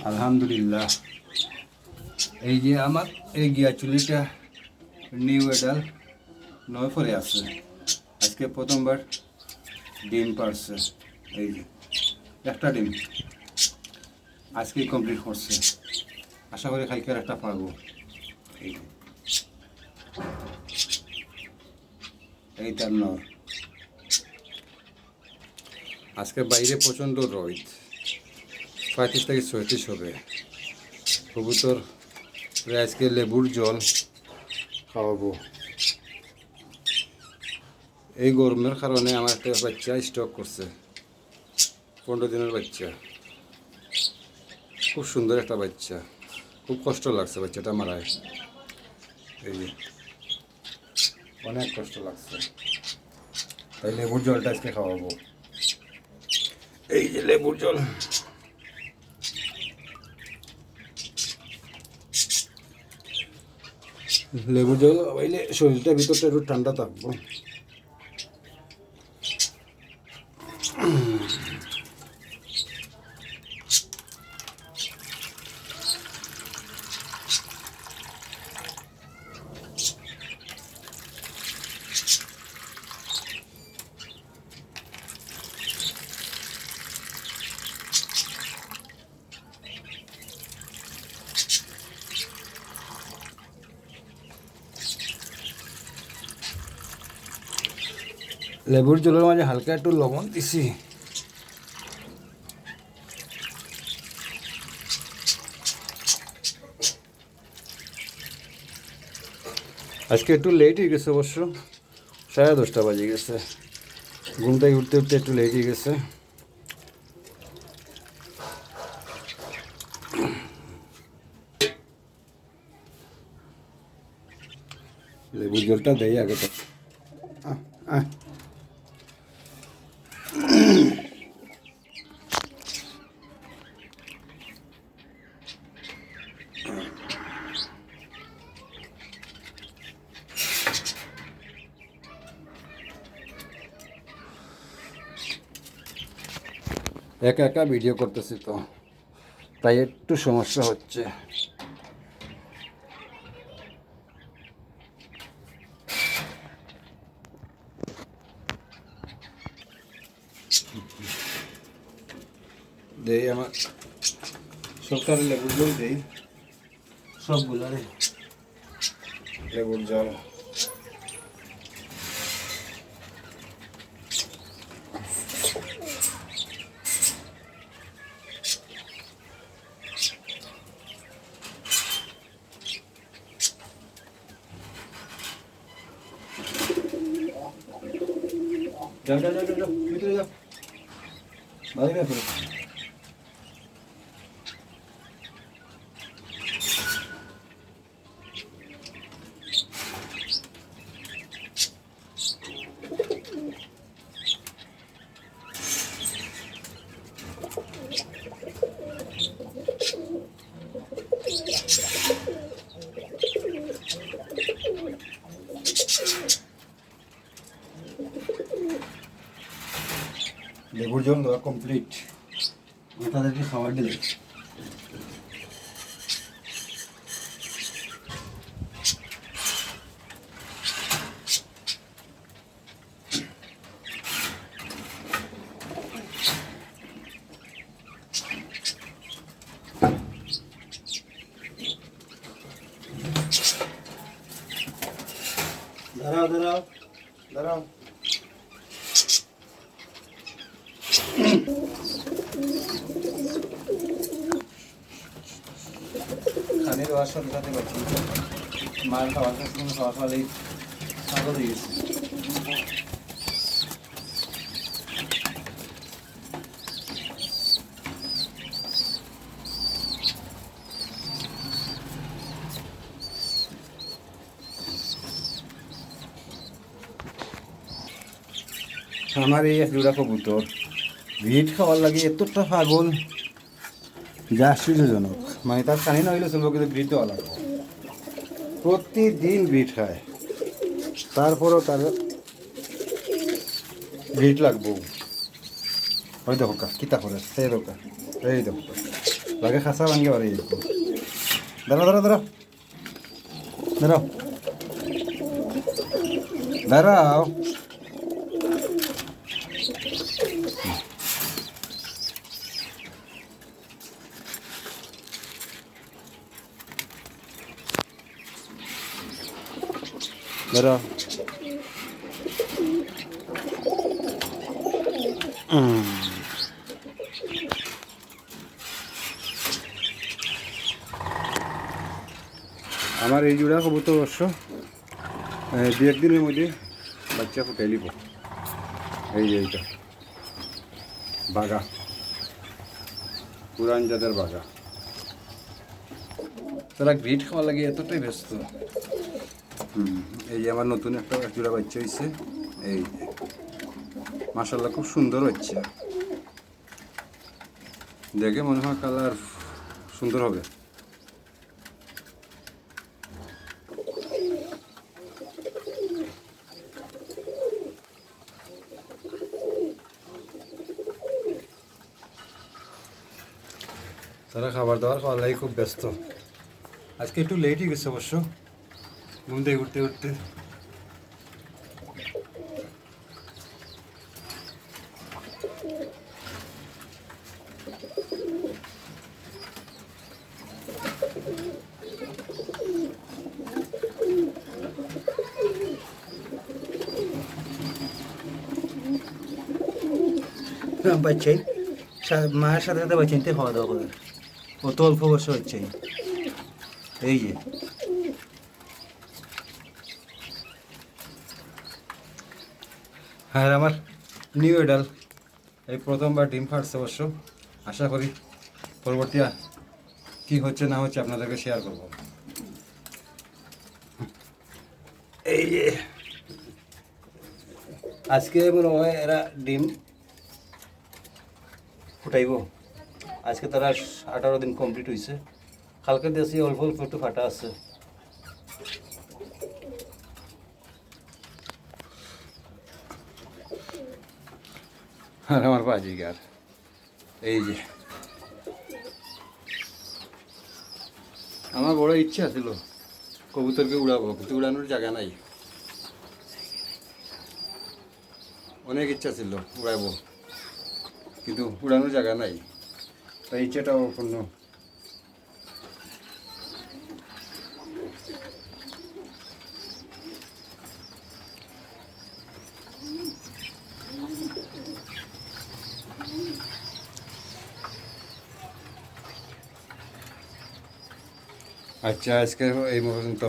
আলহামদুলিল্লাহ। এই যে আমার এই গিয়া চুলিটা নিউ এডাল 9 পরে আছে। আজকে প্রথমবার ডিম পারছে। এই যে একটা ডিম আজকেই কমপ্লিট করছে। আশা করি কালকে একটা পারবো। এই তার নর। আজকে বাইরে প্রচণ্ড রোদ, 35 থেকে 36 হবে। কবুতর আজকে লেবুর জল খাওয়াবো। এই গরমের কারণে আমার একটা বাচ্চা স্টক করছে, 15 দিনের বাচ্চা। খুব সুন্দর একটা বাচ্চা, খুব কষ্ট লাগছে বাচ্চাটা মারায়। এই যে অনেক কষ্ট লাগছে, তাই লেবুর জলটা আজকে খাওয়াবো। এই যে লেবুর জল, লেবুর জল খাওয়াইলে শরীরটা ভিতরটা একটু ঠান্ডা থাকবো। লেবুর জলের মাঝে হালকা একটু লবণ দিছি। আজকে একটু লেট হয়ে গেছে অবশ্য, 10:30 বাজে গেছে। ঘুম থেকে উঠতে উঠতে একটু লেট হয়ে গেছে। লেবুর জলটা দেই আগে তো। একা একা ভিডিও করতেছি তো, তাই একটু সমস্যা হচ্ছে। দেই আমার সরকারি লেবুর জল দেই, সবগুলারে লেবুর জল। যাও যাও যাও যাও ভিতরে যাও, বাইরে বের করো। লেবুর জল দেওয়া কমপ্লিট, তাদেরকে খাবার দিলে। দাঁড়াও দাঁড়াও দাঁড়াও। খালি দেওয়ার সাথে সাথে পাচ্ছি মায়ের খাওয়ার কাছে খাওয়া খাওয়ালেই পাগল হয়ে গেছে। আমার এই এক জোড়া কবুতর ভিট খাওয়ার লাগে এতটা পাগল যা আশ্চর্যজনক। মানে তার কানি না হইলে চলবো, কিন্তু ভিট দেওয়া লাগবে। প্রতিদিন ভিট খায়, তারপরও তার ভিট লাগবো। ওই দেখো কিতা করে সে দোকা এই তো লাগে খাসা ভাঙ্গে পারে দাঁড়াও দাঁড়াও দাঁড়াও দাঁড়াও দাঁড়াও দাঁড়াও আমার এই জোড়া কবুতর অবশ্য দু একদিনের মধ্যে বাচ্চা ফুটাই লিব এই যে এইটা বাগা পুরান জাতের বাগা তারা গ্রিট খাওয়া লাগে এতটাই ব্যস্ত এই যে আমার নতুন একটা জোড়া বাচ্চা হয়েছে এই মাশাআল্লাহ খুব সুন্দর হচ্ছে দেখে মনে হয় কালার সুন্দর হবে তারা খাবার দাবার খাওয়ার লাগে খুব ব্যস্ত আজকে একটু লেটই গেছে অবশ্য ঘুম থেকে উঠতে উঠতে বাচ্চাই মায়ের সাথে সাথে বাচ্চাইতে খাওয়া দাওয়া করে অত অল্প বয়স হচ্ছে এই যে হ্যাঁ আমার নিউ এডাল এই প্রথমবার ডিম ফাটছে অবশ্য আশা করি পরবর্তী কি হচ্ছে না হচ্ছে আপনাদেরকে শেয়ার করব এই যে আজকে মনে হয় এরা ডিম ফুটাইব আজকে তারা 18 দিন কমপ্লিট হয়েছে কালকে দেশি অল্প অল্প একটু ফাটা আছে আর আমার বাজিগার এই যে আমার বড় ইচ্ছা ছিল কবুতরকে উড়াবো কিন্তু উড়ানোর জায়গা নাই অনেক ইচ্ছা ছিল উড়াবো কিন্তু উড়ানোর জায়গা নাই তাই ইচ্ছাটাও পূর্ণ আচ্ছা আজকে এই পর্যন্ত